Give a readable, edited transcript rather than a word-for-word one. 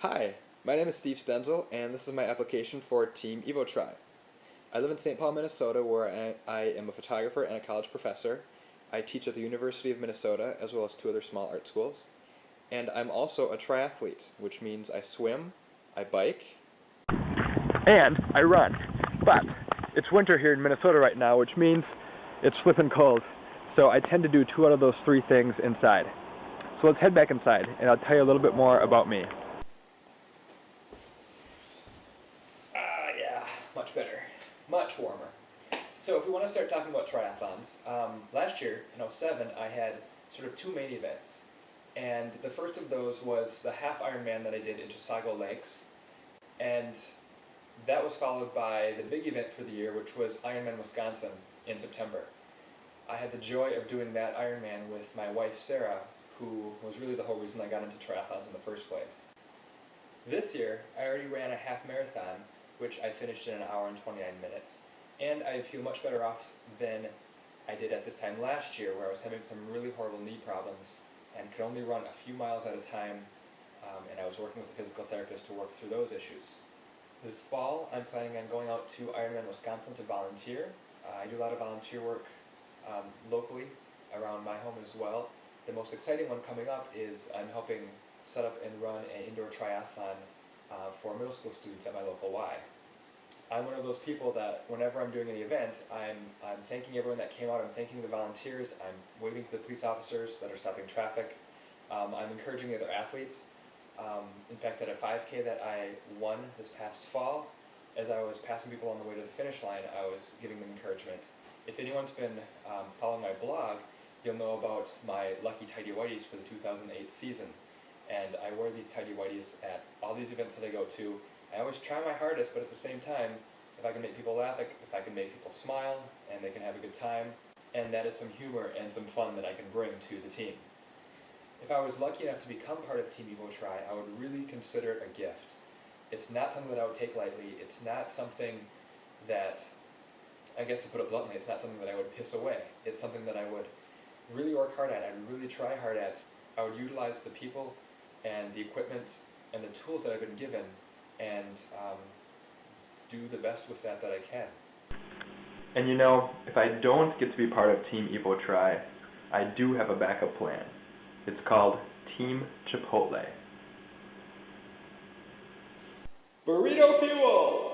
Hi, my name is Steve Stenzel, and this is my application for Team EvoTry. I live in St. Paul, Minnesota, where I am a photographer and a college professor. I teach at the University of Minnesota, as well as two other small art schools. And I'm also a triathlete, which means I swim, I bike, and I run. But it's winter here in Minnesota right now, which means it's flippin' cold. So I tend to do two out of those three things inside. So let's head back inside, and I'll tell you a little bit more about me. Yeah, much better. Much warmer. So if we want to start talking about triathlons, last year, in '07, I had sort of two main events. And the first of those was the half Ironman that I did in Chisago Lakes. And that was followed by the big event for the year, which was Ironman Wisconsin in September. I had the joy of doing that Ironman with my wife Sarah, who was really the whole reason I got into triathlons in the first place. This year, I already ran a half marathon, which I finished in an hour and 29 minutes. And I feel much better off than I did at this time last year, where I was having some really horrible knee problems and could only run a few miles at a time, and I was working with a physical therapist to work through those issues. This fall, I'm planning on going out to Ironman Wisconsin to volunteer. I do a lot of volunteer work locally around my home as well. The most exciting one coming up is I'm helping set up and run an indoor triathlon for middle school students at my local Y. I'm one of those people that whenever I'm doing any event, I'm thanking everyone that came out, I'm thanking the volunteers, I'm waving to the police officers that are stopping traffic, I'm encouraging the other athletes. In fact, at a 5K that I won this past fall, as I was passing people on the way to the finish line, I was giving them encouragement. If anyone's been following my blog, you'll know about my Lucky Tidy Whities for the 2008 season. And I wear these tidy whities at all these events that I go to. I always try my hardest, but at the same time, if I can make people laugh, if I can make people smile, and they can have a good time, and that is some humor and some fun that I can bring to the team. If I was lucky enough to become part of Team EvoTry, I would really consider it a gift. It's not something that I would take lightly. It's not something that, I guess to put it bluntly, it's not something that I would piss away. It's something that I would really work hard at. I'd really try hard at. I would utilize the people and the equipment and the tools that I've been given and do the best with that I can. And you know, if I don't get to be part of Team EvoTry, I do have a backup plan. It's called Team Chipotle. Burrito Fuel!